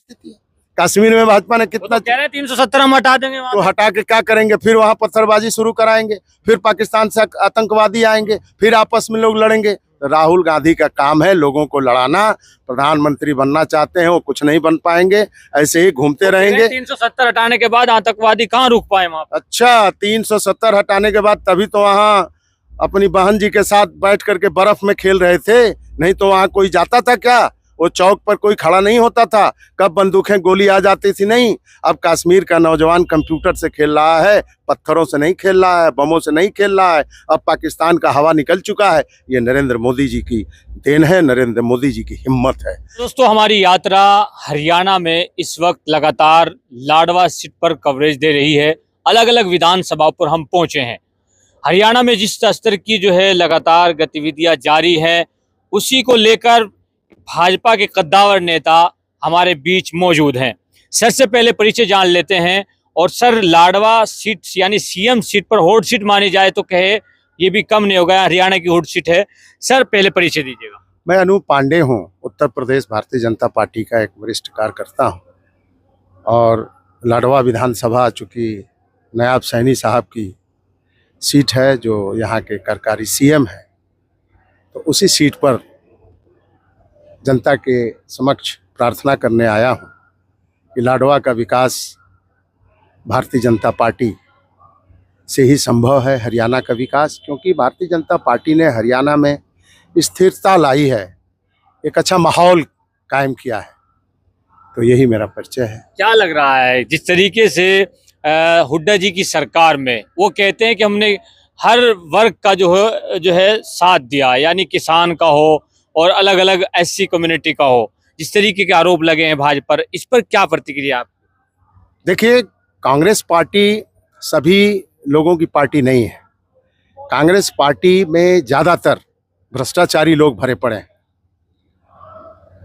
स्थिति है। कश्मीर में भाजपा ने कितना कह रहे हैं 370 हम हटा देंगे वहां तो हटा के क्या करेंगे? फिर वहां पत्थरबाजी शुरू कराएंगे, फिर पाकिस्तान से आतंकवादी आएंगे, फिर आपस में लोग लड़ेंगे। राहुल गांधी का काम है लोगों को लड़ाना। प्रधानमंत्री बनना चाहते हैं, वो कुछ नहीं बन पाएंगे, ऐसे ही घूमते रहेंगे। 370 हटाने के बाद आतंकवादी कहाँ रुक पाए वहां? अच्छा, 370 हटाने के बाद तभी तो वहां अपनी बहन जी के साथ बैठ करके बर्फ में खेल रहे थे, नहीं तो वहां कोई जाता था क्या? वो चौक पर कोई खड़ा नहीं होता था। कब बंदूकें गोली आ जाती थी? नहीं। अब कश्मीर का नौजवान कंप्यूटर से खेल रहा है, पत्थरों से नहीं खेल रहा है, बमों से नहीं खेल रहा है। अब पाकिस्तान का हवा निकल चुका है। ये नरेंद्र मोदी जी की देन है, नरेंद्र मोदी जी की हिम्मत है। दोस्तों, हमारी यात्रा हरियाणा में इस वक्त लगातार लाडवा सीट पर कवरेज दे रही है। अलग अलग विधानसभाओं पर हम पहुंचे हैं। हरियाणा में जिस स्तर की जो है लगातार गतिविधियां जारी है, उसी को लेकर भाजपा के कद्दावर नेता हमारे बीच मौजूद हैं। सर से पहले परिचय जान लेते हैं। और सर, लाडवा सीट यानी सीएम सीट पर हॉट सीट मानी जाए तो कहे ये भी कम नहीं होगा, हरियाणा की हॉट सीट है। सर, पहले परिचय दीजिएगा। मैं अनूप पांडे हूँ, उत्तर प्रदेश भारतीय जनता पार्टी का एक वरिष्ठ कार्यकर्ता हूँ। और लाडवा विधानसभा चूँकि नायब सैनी साहब की सीट है, जो यहाँ के कार्यकारी सीएम है, तो उसी सीट पर जनता के समक्ष प्रार्थना करने आया हूँ कि लाडवा का विकास भारतीय जनता पार्टी से ही संभव है। हरियाणा का विकास, क्योंकि भारतीय जनता पार्टी ने हरियाणा में स्थिरता लाई है, एक अच्छा माहौल कायम किया है। तो यही मेरा परिचय है। क्या लग रहा है जिस तरीके से हुड्डा जी की सरकार में वो कहते हैं कि हमने हर वर्ग का जो है साथ दिया, यानी किसान का हो और अलग अलग एससी कम्युनिटी का हो, जिस तरीके के आरोप लगे हैं भाजपा पर, इस पर क्या प्रतिक्रिया आप? देखिए, कांग्रेस पार्टी सभी लोगों की पार्टी नहीं है। कांग्रेस पार्टी में ज़्यादातर भ्रष्टाचारी लोग भरे पड़े हैं।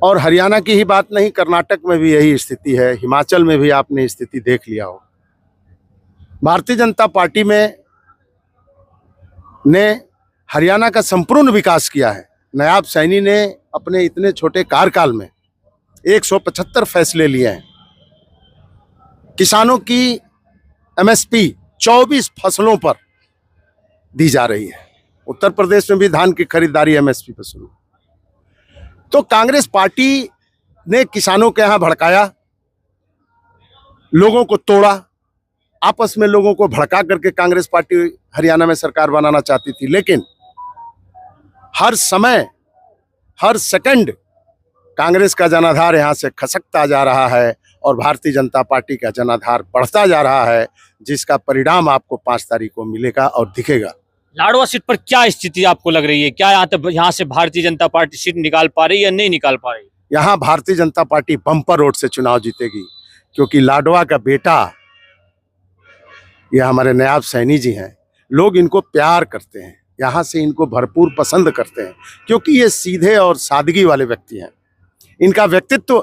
और हरियाणा की ही बात नहीं, कर्नाटक में भी यही स्थिति है, हिमाचल में भी आपने स्थिति देख लिया हो। भारतीय जनता पार्टी में ने हरियाणा का संपूर्ण विकास किया है। नायब सैनी ने अपने इतने छोटे कार्यकाल में 175 फैसले लिए हैं। किसानों की एमएसपी 24 फसलों पर दी जा रही है। उत्तर प्रदेश में भी धान की खरीदारी एमएसपी पर शुरू। तो कांग्रेस पार्टी ने किसानों के यहाँ भड़काया, लोगों को तोड़ा, आपस में लोगों को भड़का करके कांग्रेस पार्टी हरियाणा में सरकार बनाना चाहती थी। लेकिन हर समय, हर सेकंड कांग्रेस का जनाधार यहाँ से खसकता जा रहा है और भारतीय जनता पार्टी का जनाधार बढ़ता जा रहा है, जिसका परिणाम आपको 5 तारीख को मिलेगा और दिखेगा। लाडवा सीट पर क्या स्थिति आपको लग रही है? क्या यहाँ से भारतीय जनता पार्टी सीट निकाल पा रही है या नहीं निकाल पा रही? यहाँ Bharatiya Janata party bumper vote से चुनाव जीतेगी, क्योंकि लाडवा का बेटा, ये हमारे नायब सैनी जी हैं। लोग इनको प्यार करते हैं, यहाँ से इनको भरपूर पसंद करते हैं, क्योंकि ये सीधे और सादगी वाले व्यक्ति हैं। इनका व्यक्तित्व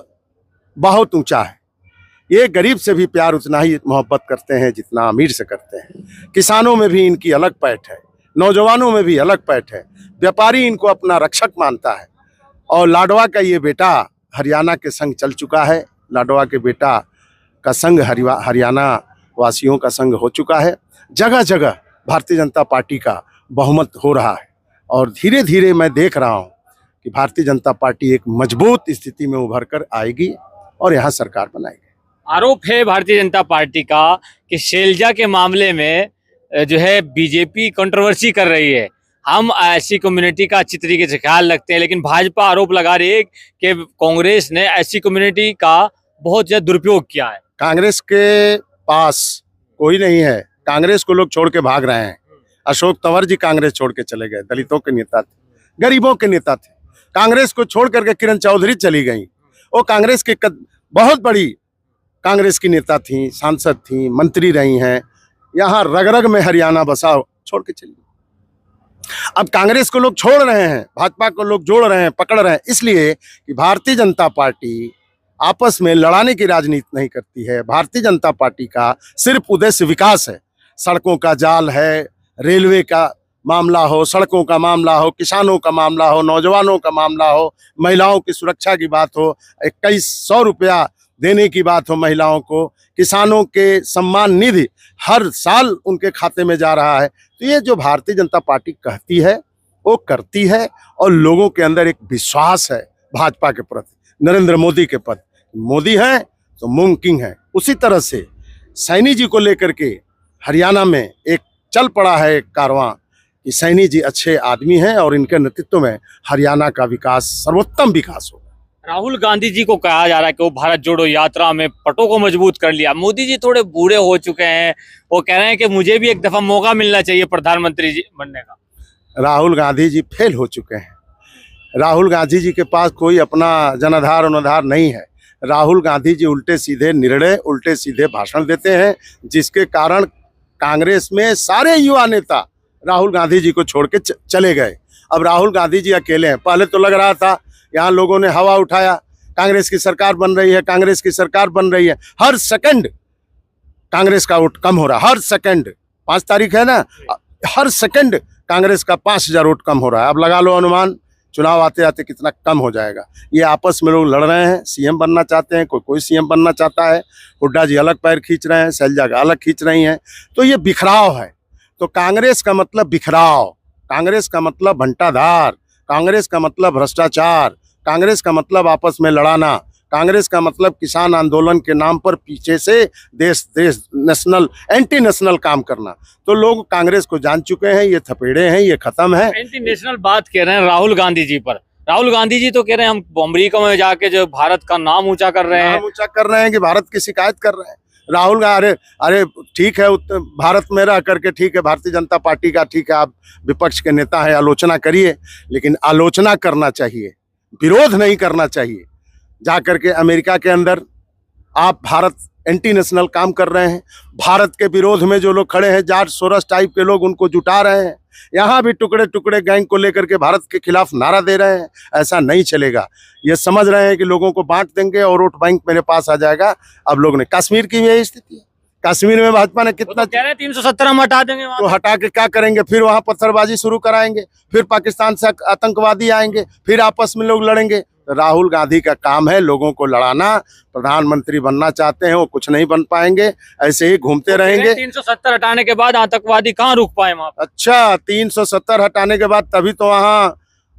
बहुत ऊंचा है। ये गरीब से भी प्यार उतना ही मोहब्बत करते हैं जितना अमीर से करते हैं। किसानों में भी इनकी अलग पैठ है, नौजवानों में भी अलग पैठ है। व्यापारी इनको अपना रक्षक मानता है। और लाडवा का ये बेटा हरियाणा के संग चल चुका है। लाडवा के बेटा का संग हरियाणा वासियों का संग हो चुका है। जगह जगह भारतीय जनता पार्टी का बहुमत हो रहा है और धीरे धीरे मैं देख रहा हूं कि भारतीय जनता पार्टी एक मजबूत स्थिति में उभर कर आएगी और यहाँ सरकार बनाएगी। आरोप है भारतीय जनता पार्टी का कि शैलजा के मामले में जो है बीजेपी कंट्रोवर्सी कर रही है। हम ऐसी कम्युनिटी का अच्छी तरीके से ख्याल रखते हैं, लेकिन भाजपा आरोप लगा रही है कि कांग्रेस ने ऐसी कम्युनिटी का बहुत ज्यादा दुरुपयोग किया है। कांग्रेस के पास कोई नहीं है। कांग्रेस को लोग छोड़ के भाग रहे हैं। अशोक तंवर जी कांग्रेस छोड़ के चले गए, दलितों के नेता थे, गरीबों के नेता थे। कांग्रेस को छोड़ करके किरण चौधरी चली गई। वो कांग्रेस की बहुत बड़ी कांग्रेस की नेता थी, सांसद थी, मंत्री रही हैं। यहाँ रग रग में हरियाणा बसा, छोड़ के चली। अब कांग्रेस को लोग छोड़ रहे हैं, भाजपा को लोग जोड़ रहे हैं, पकड़ रहे हैं, इसलिए कि भारतीय जनता पार्टी आपस में लड़ाने की राजनीति नहीं करती है। भारतीय जनता पार्टी का सिर्फ उद्देश्य विकास है। सड़कों का जाल है, रेलवे का मामला हो, सड़कों का मामला हो, किसानों का मामला हो, नौजवानों का मामला हो, महिलाओं की सुरक्षा की बात हो, 2100 रुपया देने की बात हो महिलाओं को, किसानों के सम्मान निधि हर साल उनके खाते में जा रहा है। तो ये जो भारतीय जनता पार्टी कहती है वो करती है, और लोगों के अंदर एक विश्वास है भाजपा के प्रति, नरेंद्र मोदी के प्रति। मोदी है तो मुमकिन है। उसी तरह से सैनी जी को लेकर के हरियाणा में एक चल पड़ा है एक कारवां कि सैनी जी अच्छे आदमी हैं और इनके नेतृत्व में हरियाणा का विकास सर्वोत्तम विकास होगा। राहुल गांधी जी को कहा जा रहा है कि वो भारत जोड़ो यात्रा में पटों को मजबूत कर लिया। मोदी जी थोड़े बूढ़े हो चुके हैं, वो कह रहे हैं कि मुझे भी एक दफा मौका मिलना चाहिए प्रधानमंत्री जी बनने का। राहुल गांधी जी फेल हो चुके हैं। राहुल गांधी जी के पास कोई अपना जनाधार अनाधार नहीं है। राहुल गांधी जी उल्टे सीधे निर्णय, उल्टे सीधे भाषण देते हैं, जिसके कारण कांग्रेस में सारे युवा नेता राहुल गांधी जी को छोड़ के चले गए। अब राहुल गांधी जी अकेले हैं। पहले तो लग रहा था यहाँ लोगों ने हवा उठाया, कांग्रेस की सरकार बन रही है, कांग्रेस की सरकार बन रही है। हर सेकंड कांग्रेस का वोट कम हो रहा है। हर सेकंड, 5 तारीख है ना, हर सेकंड कांग्रेस का 5000 वोट कम हो रहा है। अब लगा लो अनुमान, चुनाव आते आते कितना कम हो जाएगा। ये आपस में लोग लड़ रहे हैं, सीएम बनना चाहते हैं, कोई सीएम बनना चाहता है। हुड्डा जी अलग पैर खींच रहे हैं, शैलजा अलग खींच रही हैं। तो ये बिखराव है। तो कांग्रेस का मतलब बिखराव, कांग्रेस का मतलब भंटाधार, कांग्रेस का मतलब भ्रष्टाचार, कांग्रेस का मतलब आपस में लड़ाना, कांग्रेस का मतलब किसान आंदोलन के नाम पर पीछे से देश नेशनल एंटी नेशनल काम करना। तो लोग कांग्रेस को जान चुके हैं, ये थपेड़े हैं, ये खत्म है। एंटी नेशनल बात कह रहे हैं राहुल गांधी जी पर। राहुल गांधी जी तो कह रहे हैं हम अमेरिका में जाके जो भारत का नाम ऊंचा कर रहे हैं, नाम ऊंचा कर रहे हैं कि भारत की शिकायत कर रहे हैं। राहुल गांधी अरे ठीक है, भारत में रह करके ठीक है, भारतीय जनता पार्टी का ठीक है, आप विपक्ष के नेता हैं, आलोचना करिए, लेकिन आलोचना करना चाहिए, विरोध नहीं करना चाहिए। जा करके अमेरिका के अंदर आप भारत एंटी नेशनल काम कर रहे हैं। भारत के विरोध में जो लोग खड़े हैं, जॉर्ज सोरस टाइप के लोग, उनको जुटा रहे हैं। यहाँ भी टुकड़े टुकड़े गैंग को लेकर के भारत के खिलाफ नारा दे रहे हैं। ऐसा नहीं चलेगा। ये समझ रहे हैं कि लोगों को बांट देंगे और वोट बैंक मेरे पास आ जाएगा। अब लोग ने कश्मीर की भी यही स्थिति है। कश्मीर में भाजपा ने कितना कह रहे हैं 370 हम हटा देंगे, तो हटा के क्या करेंगे? फिर वहां पत्थरबाजी शुरू कराएंगे, फिर पाकिस्तान से आतंकवादी आएंगे, फिर आपस में लोग लड़ेंगे। राहुल गांधी का काम है लोगों को लड़ाना। प्रधानमंत्री बनना चाहते हैं, वो कुछ नहीं बन पाएंगे, ऐसे ही घूमते रहेंगे। 370 हटाने के बाद आतंकवादी कहाँ रुक पाए वहां? अच्छा, 370 हटाने के बाद तभी तो वहां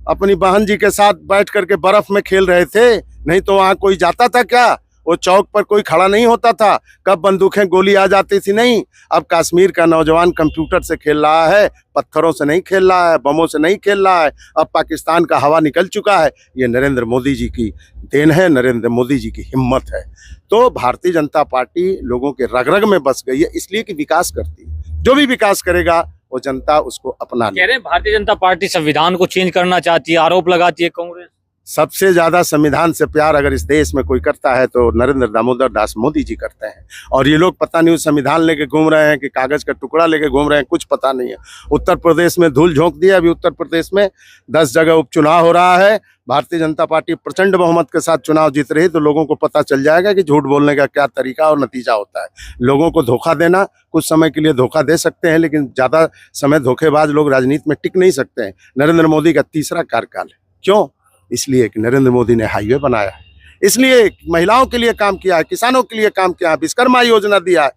अपनी बहन जी के साथ बैठ करके बर्फ में खेल रहे थे। नहीं तो वहां कोई जाता था क्या? वो चौक पर कोई खड़ा नहीं होता था। कब बंदूकें गोली आ जाती थी? नहीं। अब कश्मीर का नौजवान कंप्यूटर से खेल रहा है, पत्थरों से नहीं खेल रहा है, बमों से नहीं खेल रहा है। अब पाकिस्तान का हवा निकल चुका है। ये नरेंद्र मोदी जी की देन है, नरेंद्र मोदी जी की हिम्मत है। तो भारतीय जनता पार्टी लोगों के रग रग में बस गई है, इसलिए कि विकास करती है। जो भी विकास करेगा वो जनता उसको अपना ले। कह रहे हैं भारतीय जनता पार्टी संविधान को चेंज करना चाहती है, आरोप लगाती है कांग्रेस। सबसे ज्यादा संविधान से प्यार अगर इस देश में कोई करता है तो नरेंद्र दामोदर दास मोदी जी करते हैं। और ये लोग पता नहीं संविधान लेके घूम रहे हैं कि कागज का टुकड़ा लेके घूम रहे हैं, कुछ पता नहीं है। उत्तर प्रदेश में धूल झोंक दिया। अभी उत्तर प्रदेश में 10 जगह उपचुनाव हो रहा है। भारतीय जनता पार्टी प्रचंड बहुमत के साथ चुनाव जीत रही, तो लोगों को पता चल जाएगा कि झूठ बोलने का क्या तरीका और नतीजा होता है। लोगों को धोखा देना, कुछ समय के लिए धोखा दे सकते हैं, लेकिन ज्यादा समय धोखेबाज लोग राजनीति में टिक नहीं सकते हैं। नरेंद्र मोदी का तीसरा कार्यकाल है। क्यों? इसलिए कि नरेंद्र मोदी ने हाईवे बनाया है, इसलिए महिलाओं के लिए काम किया है, किसानों के लिए काम किया है, विश्वकर्मा योजना दिया है,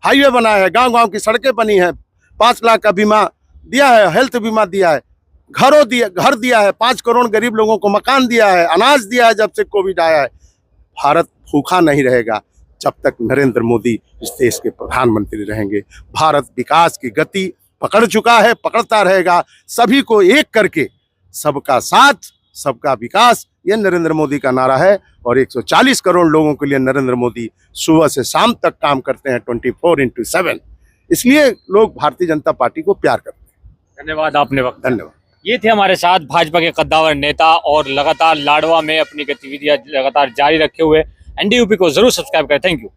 हाईवे बनाया है, गांव-गांव की सड़कें बनी हैं, 5 लाख का बीमा दिया है, हेल्थ बीमा दिया है, घर दिया है, 5 करोड़ गरीब लोगों को मकान दिया है, अनाज दिया है जब से कोविड आया है। भारत भूखा नहीं रहेगा जब तक नरेंद्र मोदी इस देश के प्रधानमंत्री रहेंगे। भारत विकास की गति पकड़ चुका है, पकड़ता रहेगा। सभी को एक करके, सबका साथ सबका विकास, ये नरेंद्र मोदी का नारा है। और 140 करोड़ लोगों के लिए नरेंद्र मोदी सुबह से शाम तक काम करते हैं 24/7। इसलिए लोग भारतीय जनता पार्टी को प्यार करते हैं। धन्यवाद, आपने वक्त। धन्यवाद। ये थे हमारे साथ भाजपा के कद्दावर नेता और लगातार लाडवा में अपनी गतिविधियां लगातार जारी रखे हुए। एनडीयूपी को जरूर सब्सक्राइब करें। Thank you.